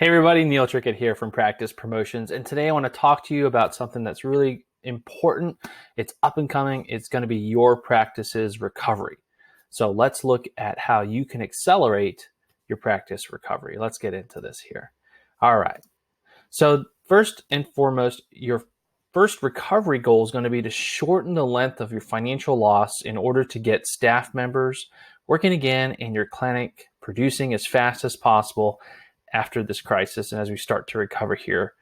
Hey everybody, Neil Trickett here from Practice Promotions, and today I want to talk to you about something that's really important. It's up and coming. It's going to be your practice's recovery. So let's look at how you can accelerate your practice recovery. Let's get into this here. All right. So first and foremost, your first recovery goal is going to be to shorten the length of your financial loss in order to get staff members working again and your clinic producing as fast as possible after this crisis and as we start to recover here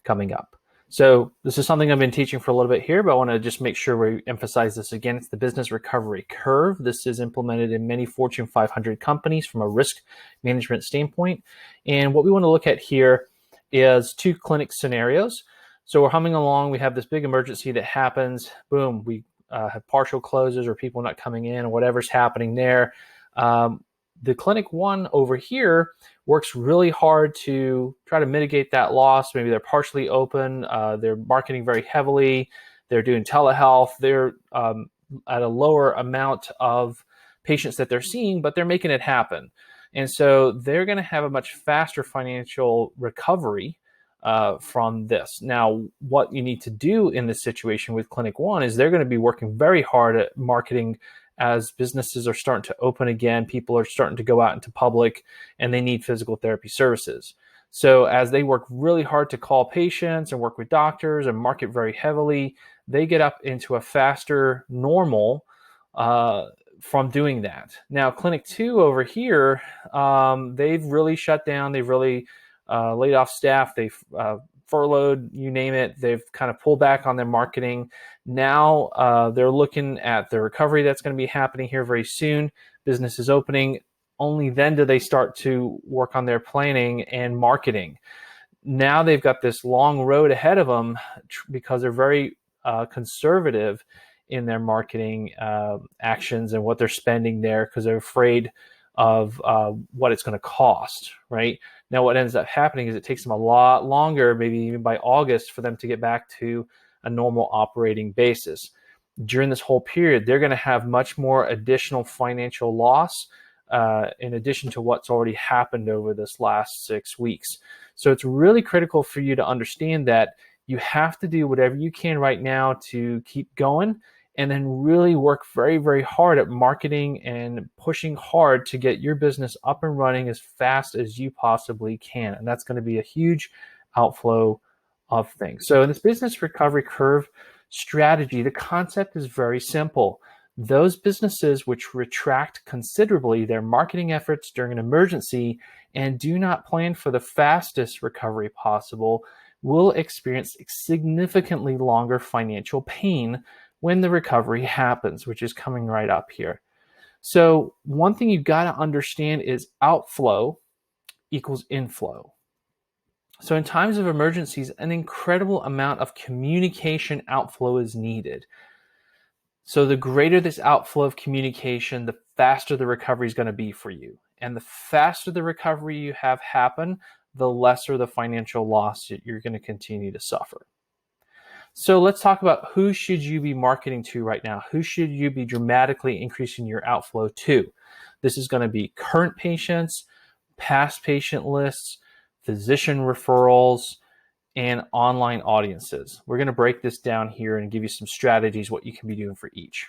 coming up. So this is something I've been teaching for a little bit here, but I want to just make sure we emphasize this again. It's the business recovery curve. This is implemented in many Fortune 500 companies from a risk management standpoint. And what we want to look at here is two clinic scenarios. So we're humming along. We have this big emergency that happens. Boom, we have partial closes or people not coming in or whatever's happening there. The clinic one over here works really hard to try to mitigate that loss. Maybe they're partially open. They're marketing very heavily. They're doing telehealth. They're at a lower amount of patients that they're seeing, but they're making it happen. And so they're going to have a much faster financial recovery from this. Now, what you need to do in this situation with Clinic One is they're going to be working very hard at marketing as businesses are starting to open again. People are starting to go out into public and they need physical therapy services. So as they work really hard to call patients and work with doctors and market very heavily, they get up into a faster normal from doing that. Now, Clinic 2 over here, they've really shut down. They've really laid off staff. They've furloughed, you name it. They've kind of pulled back on their marketing. Now they're looking at the recovery that's going to be happening here very soon. Business is opening. Only then do they start to work on their planning and marketing. Now they've got this long road ahead of them because they're very conservative in their marketing actions and what they're spending there because they're afraid of what it's going to cost, right? Now, what ends up happening is it takes them a lot longer, maybe even by August, for them to get back to a normal operating basis. During this whole period, they're going to have much more additional financial loss in addition to what's already happened over this last 6 weeks. So it's really critical for you to understand that you have to do whatever you can right now to keep going and then really work very, very hard at marketing and pushing hard to get your business up and running as fast as you possibly can. And that's going to be a huge outflow of things. So in this business recovery curve strategy, the concept is very simple. Those businesses which retract considerably their marketing efforts during an emergency and do not plan for the fastest recovery possible will experience significantly longer financial pain when the recovery happens, which is coming right up here. So one thing you've got to understand is outflow equals inflow. So in times of emergencies, an incredible amount of communication outflow is needed. So the greater this outflow of communication, the faster the recovery is going to be for you. And the faster the recovery you have happen, the lesser the financial loss that you're going to continue to suffer. So let's talk about who should you be marketing to right now? Who should you be dramatically increasing your outflow to? This is going to be current patients, past patient lists, physician referrals, and online audiences. We're going to break this down here and give you some strategies what you can be doing for each.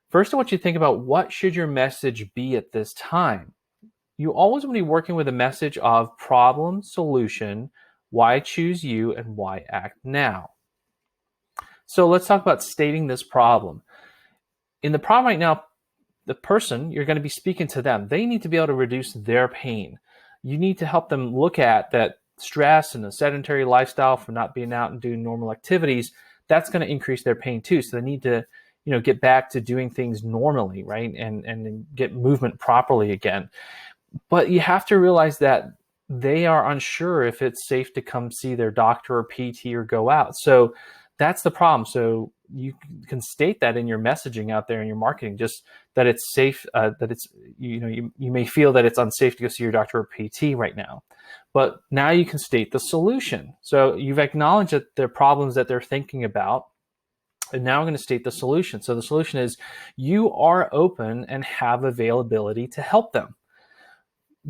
First, I want you to think about what should your message be at this time. You always want to be working with a message of problem, solution, why choose you, and why act now. So let's talk about stating this problem. In the problem right now, the person, you're going to be speaking to them. They need to be able to reduce their pain. You need to help them look at that stress and the sedentary lifestyle from not being out and doing normal activities. That's going to increase their pain too. So they need to, get back to doing things normally, right? And get movement properly again. But you have to realize that they are unsure if it's safe to come see their doctor or PT or go out. So that's the problem. So you can state that in your messaging out there in your marketing, just that it's safe, that it's, you may feel that it's unsafe to go see your doctor or PT right now. But now you can state the solution. So you've acknowledged that there are problems that they're thinking about. And now I'm going to state the solution. So the solution is you are open and have availability to help them.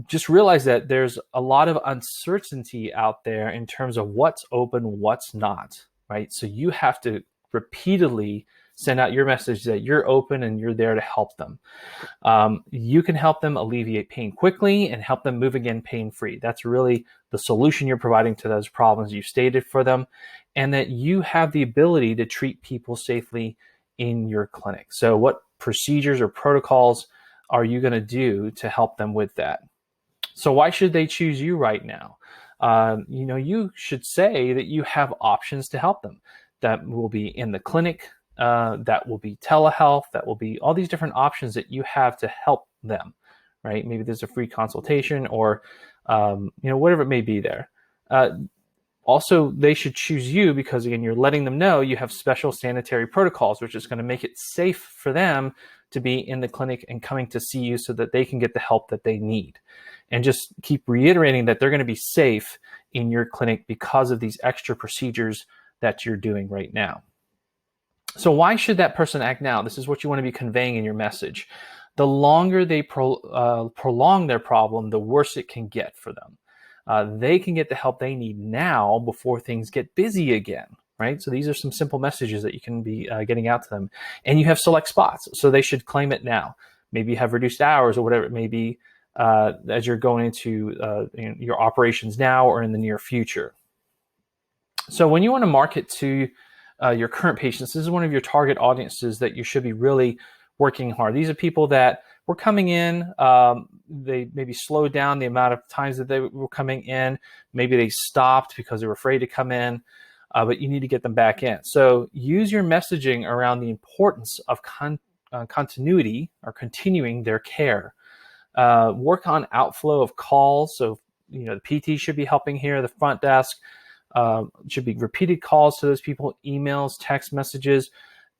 just realize that there's a lot of uncertainty out there in terms of what's open, what's not, right? So you have to repeatedly send out your message that you're open and you're there to help them. You can help them alleviate pain quickly and help them move again pain-free. That's really the solution you're providing to those problems you stated for them, and that you have the ability to treat people safely in your clinic. So what procedures or protocols are you going to do to help them with that? So why should they choose you right now? You should say that you have options to help them. That will be in the clinic, that will be telehealth, that will be all these different options that you have to help them, right? Maybe there's a free consultation or, whatever it may be there. Also, they should choose you because, again, you're letting them know you have special sanitary protocols, which is going to make it safe for them to be in the clinic and coming to see you so that they can get the help that they need. And just keep reiterating that they're going to be safe in your clinic because of these extra procedures that you're doing right now. So why should that person act now? This is what you want to be conveying in your message. The longer they prolong their problem, the worse it can get for them. They can get the help they need now before things get busy again, right? So these are some simple messages that you can be getting out to them. And you have select spots, so they should claim it now. Maybe you have reduced hours or whatever it may be as you're going into your operations now or in the near future. So when you want to market to your current patients, this is one of your target audiences that you should be really working hard. These are people that were coming in, they maybe slowed down the amount of times that they were coming in. Maybe they stopped because they were afraid to come in, but you need to get them back in. So use your messaging around the importance of continuity or continuing their care. Work on outflow of calls. So, the PT should be helping here, the front desk. Should be repeated calls to those people, emails, text messages.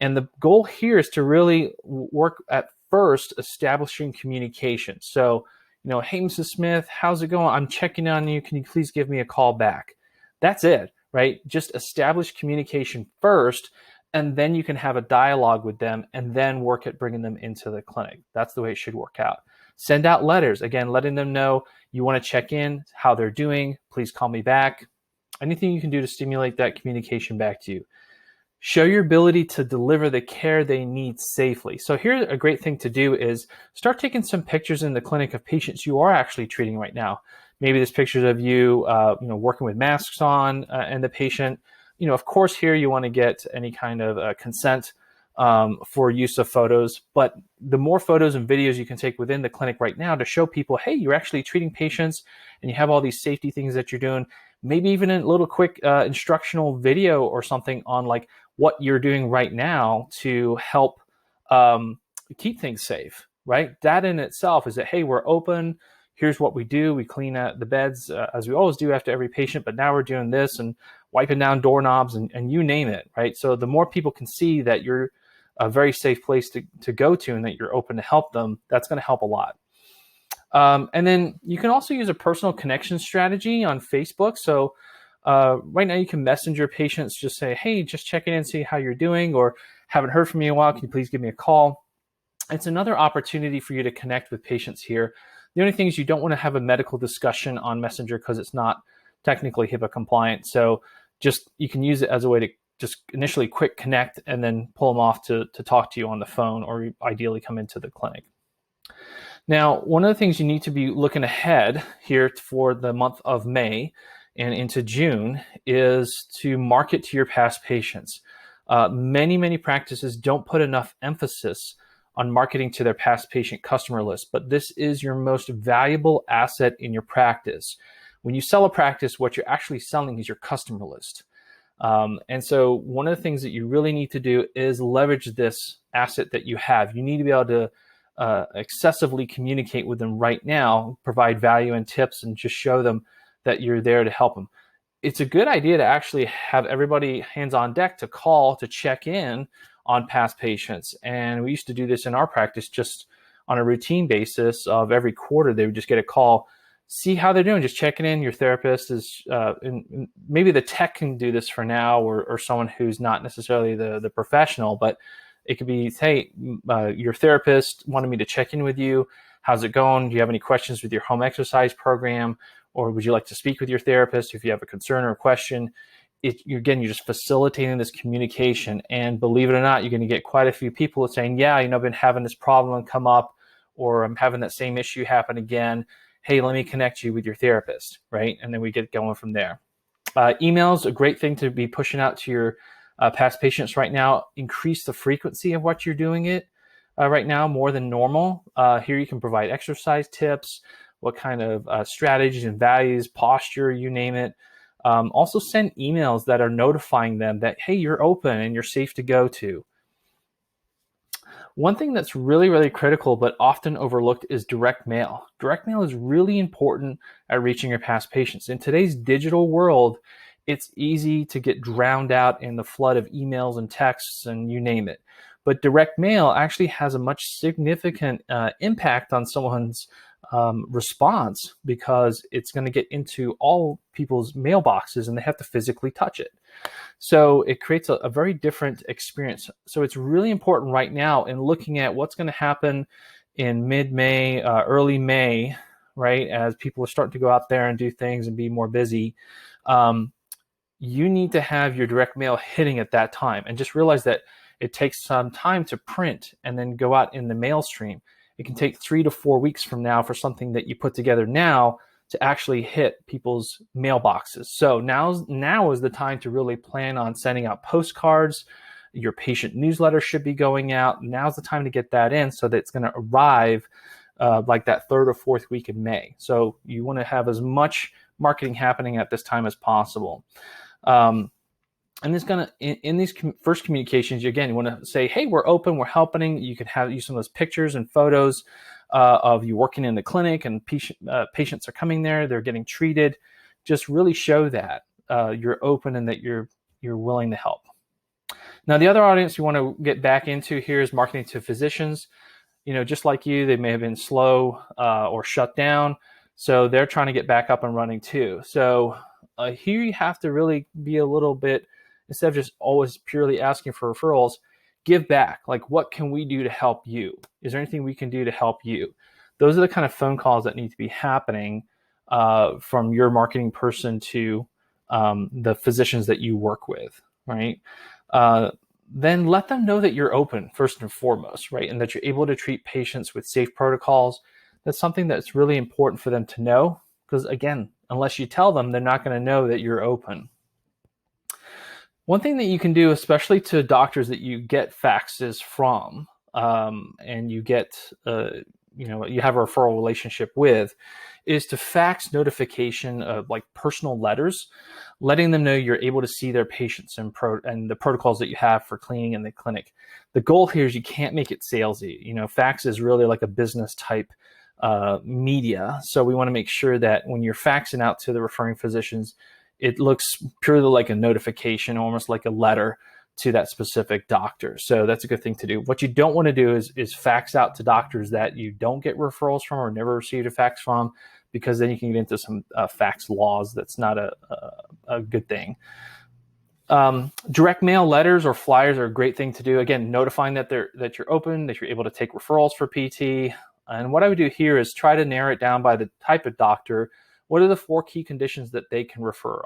And the goal here is to really work at first establishing communication. So, hey, Mrs. Smith, how's it going? I'm checking on you. Can you please give me a call back? That's it, right? Just establish communication first, and then you can have a dialogue with them and then work at bringing them into the clinic. That's the way it should work out. Send out letters, again, letting them know you want to check in, how they're doing. Please call me back. Anything you can do to stimulate that communication back to you. Show your ability to deliver the care they need safely. So here, a great thing to do is start taking some pictures in the clinic of patients you are actually treating right now. Maybe there's pictures of you, working with masks on and the patient. Of course, here you want to get any kind of consent for use of photos, but the more photos and videos you can take within the clinic right now to show people, hey, you're actually treating patients and you have all these safety things that you're doing, maybe even a little quick instructional video or something on like what you're doing right now to help keep things safe, right? That in itself is that, hey, we're open. Here's what we do. We clean the beds as we always do after every patient, but now we're doing this and wiping down doorknobs and you name it, right? So the more people can see that you're a very safe place to go to and that you're open to help them, that's going to help a lot. And then you can also use a personal connection strategy on Facebook. So right now you can message your patients, just say, hey, just checking in, see how you're doing, or haven't heard from you in a while. Can you please give me a call? It's another opportunity for you to connect with patients here. The only thing is you don't want to have a medical discussion on Messenger because it's not technically HIPAA compliant. So you can use it as a way to just initially quick connect and then pull them off to talk to you on the phone or ideally come into the clinic. Now, one of the things you need to be looking ahead here for the month of May and into June is to market to your past patients. Many practices don't put enough emphasis on marketing to their past patient customer list, but this is your most valuable asset in your practice. When you sell a practice, what you're actually selling is your customer list. And so one of the things that you really need to do is leverage this asset that you have. You need to be able to excessively communicate with them right now, provide value and tips, and just show them that you're there to help them. It's a good idea to actually have everybody hands on deck to call to check in on past patients. And we used to do this in our practice just on a routine basis of every quarter. They would just get a call, see how they're doing, just checking in. Your therapist is, and maybe the tech can do this for now, or someone who's not necessarily the professional, but it could be, hey, your therapist wanted me to check in with you. how's it going? Do you have any questions with your home exercise program? Or would you like to speak with your therapist if you have a concern or a question? You're just facilitating this communication. And believe it or not, you're going to get quite a few people saying, yeah, I've been having this problem come up, or I'm having that same issue happen again. Hey, let me connect you with your therapist, right? And then we get going from there. Email's a great thing to be pushing out to your past patients right now. Increase the frequency of what you're doing it right now more than normal. Here you can provide exercise tips, what kind of strategies and values, posture, you name it. Also send emails that are notifying them that, hey, you're open and you're safe to go to. One thing that's really, really critical but often overlooked is direct mail. Direct mail is really important at reaching your past patients. In today's digital world, it's easy to get drowned out in the flood of emails and texts and you name it. But direct mail actually has a much significant impact on someone's response, because it's going to get into all people's mailboxes and they have to physically touch it. So it creates a very different experience. So it's really important right now in looking at what's going to happen in mid-May, early May, right? As people are starting to go out there and do things and be more busy. You need to have your direct mail hitting at that time, and just realize that it takes some time to print and then go out in the mail stream. It can take 3 to 4 weeks from now for something that you put together now to actually hit people's mailboxes. So now is the time to really plan on sending out postcards. Your patient newsletter should be going out. Now's the time to get that in so that it's going to arrive like that 3rd or 4th week in May. So you want to have as much marketing happening at this time as possible. And it's going to, in these first communications, you want to say, hey, we're open, we're helping. You can use some of those pictures and photos of you working in the clinic, and patients are coming there, they're getting treated. Just really show that you're open and that you're willing to help. Now, the other audience you want to get back into here is marketing to physicians. Just like you, they may have been slow or shut down. So they're trying to get back up and running too. So here you have to really be a little bit, instead of just always purely asking for referrals, give back. Like, what can we do to help you? Is there anything we can do to help you? Those are the kind of phone calls that need to be happening from your marketing person to the physicians that you work with, right? Then let them know that you're open first and foremost, right? And that you're able to treat patients with safe protocols. That's something that's really important for them to know, because again, unless you tell them, they're not going to know that you're open. One thing that you can do, especially to doctors that you get faxes from, and you get, you have a referral relationship with, is to fax notification of like personal letters, letting them know you're able to see their patients and the protocols that you have for cleaning in the clinic. The goal here is you can't make it salesy. Fax is really like a business type media. So we want to make sure that when you're faxing out to the referring physicians, it looks purely like a notification, almost like a letter to that specific doctor. So that's a good thing to do. What you don't want to do is fax out to doctors that you don't get referrals from or never received a fax from, because then you can get into some fax laws. That's not a good thing. Direct mail letters or flyers are a great thing to do. Again, notifying that you're open, that you're able to take referrals for PT. And what I would do here is try to narrow it down by the type of doctor. What are the 4 key conditions that they can refer?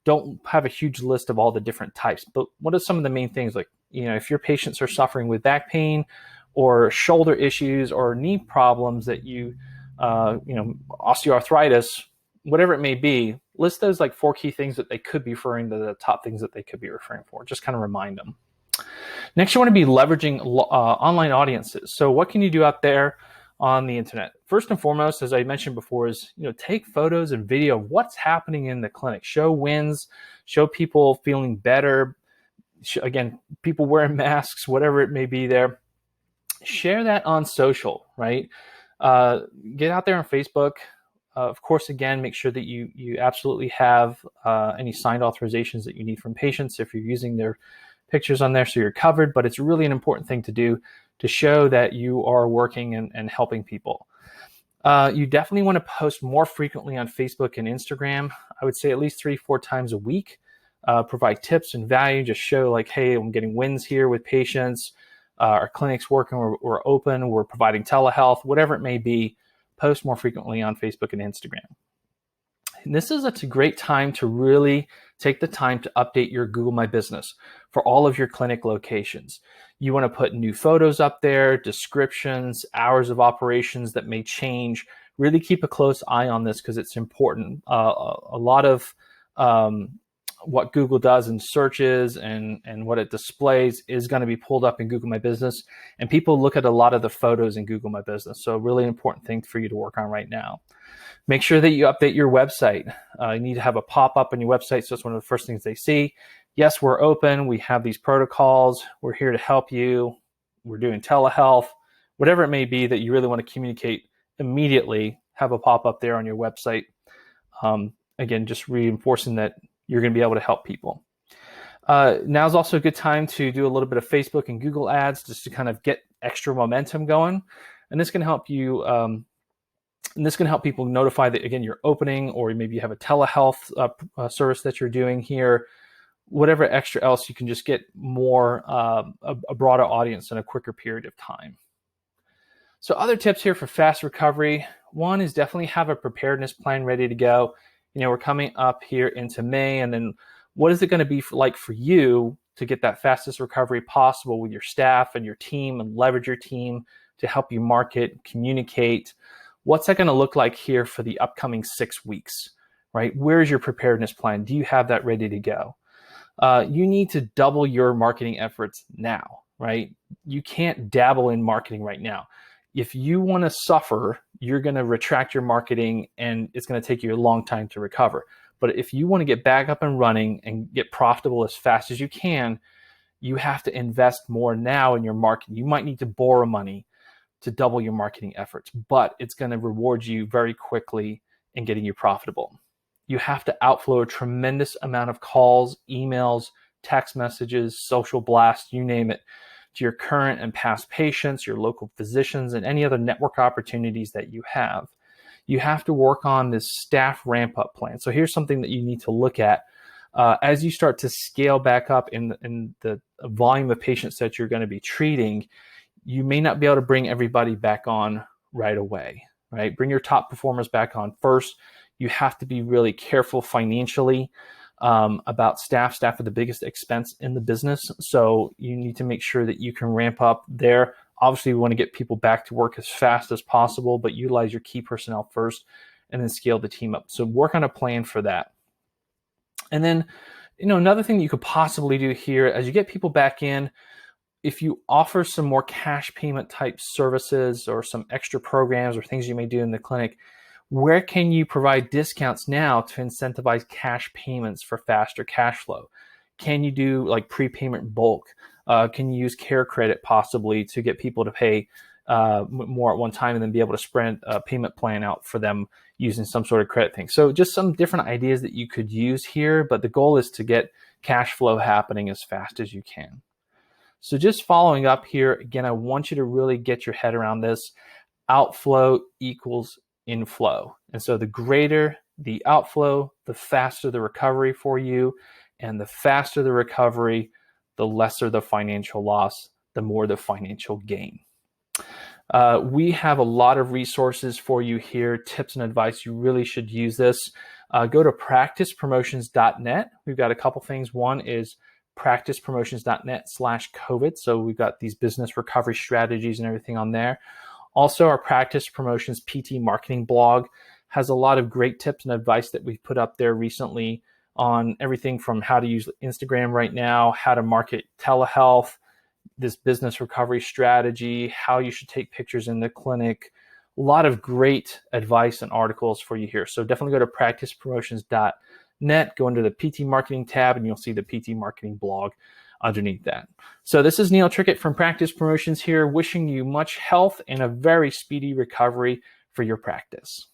Don't have a huge list of all the different types, but what are some of the main things? Like, if your patients are suffering with back pain or shoulder issues or knee problems that osteoarthritis, whatever it may be, list those like 4 key things that they could be referring to, the top things that they could be referring for. Just kind of remind them. Next, you want to be leveraging online audiences. So what can you do out there on the internet? First and foremost, as I mentioned before, is take photos and video of what's happening in the clinic. Show wins, show people feeling better. Again, people wearing masks, whatever it may be there. Share that on social, right? Get out there on Facebook. Of course, again, make sure that you absolutely have any signed authorizations that you need from patients if you're using their pictures on there, so you're covered. But it's really an important thing to do to show that you are working and helping people. You definitely want to post more frequently on Facebook and Instagram. I would say at least 3-4 times a week. Provide tips and value. Just show like, hey, I'm getting wins here with patients. our clinic's working, we're open, we're providing telehealth, whatever it may be, post more frequently on Facebook and Instagram. And this is a great time to really take the time to update your Google My Business for all of your clinic locations. You want to put new photos up there, descriptions, hours of operations that may change. Really keep a close eye on this because it's important. A lot of what Google does in searches and what it displays is going to be pulled up in Google My Business. And people look at a lot of the photos in Google My Business. So a really important thing for you to work on right now. Make sure that you update your website. You need to have a pop-up on your website, so it's one of the first things they see. Yes, we're open. We have these protocols. We're here to help you. We're doing telehealth. Whatever it may be that you really want to communicate immediately, have a pop-up there on your website. Again, just reinforcing that you're going to be able to help people. Now is also a good time to do a little bit of Facebook and Google ads just to kind of get extra momentum going. And this can help you and this can help people notify that, again, you're opening, or maybe you have a telehealth service that you're doing here. Whatever extra else, you can just get more, a broader audience in a quicker period of time. So other tips here for fast recovery. One is definitely have a preparedness plan ready to go. We're coming up here into May, and then what is it going to be like for you to get that fastest recovery possible with your staff and your team, and leverage your team to help you market, communicate? What's that going to look like here for the upcoming 6 weeks, right? Where's your preparedness plan? Do you have that ready to go? You need to double your marketing efforts now, right? You can't dabble in marketing right now. If you want to suffer, you're going to retract your marketing, and it's going to take you a long time to recover. But if you want to get back up and running and get profitable as fast as you can, you have to invest more now in your marketing. You might need to borrow money to double your marketing efforts, but it's going to reward you very quickly in getting you profitable. You have to outflow a tremendous amount of calls, emails, text messages, social blasts, you name it, to your current and past patients, your local physicians, and any other network opportunities that you have. You have to work on this staff ramp-up plan. So here's something that you need to look at. As you start to scale back up in the volume of patients that you're going to be treating, you may not be able to bring everybody back on right away, right? Bring your top performers back on first. You have to be really careful financially about staff. Staff are the biggest expense in the business. So you need to make sure that you can ramp up there. Obviously, we want to get people back to work as fast as possible, but utilize your key personnel first and then scale the team up. So work on a plan for that. And then, another thing that you could possibly do here, as you get people back in, if you offer some more cash payment type services or some extra programs or things you may do in the clinic, where can you provide discounts now to incentivize cash payments for faster cash flow? Can you do like prepayment bulk? Can you use care credit possibly to get people to pay more at one time and then be able to spread a payment plan out for them using some sort of credit thing? So just some different ideas that you could use here, but the goal is to get cash flow happening as fast as you can. So just following up here, again, I want you to really get your head around this. Outflow equals inflow. And so the greater the outflow, the faster the recovery for you. And the faster the recovery, the lesser the financial loss, the more the financial gain. We have a lot of resources for you here, tips and advice. You really should use this. Go to practicepromotions.net. We've got a couple things. One is practicepromotions.net/COVID. So we've got these business recovery strategies and everything on there. Also, our Practice Promotions PT marketing blog has a lot of great tips and advice that we've put up there recently on everything from how to use Instagram right now, how to market telehealth, this business recovery strategy, how you should take pictures in the clinic. A lot of great advice and articles for you here. So definitely go to practicepromotions.net, go into the PT marketing tab, and you'll see the PT marketing blog underneath that. So this is Neil Trickett from Practice Promotions here, wishing you much health and a very speedy recovery for your practice.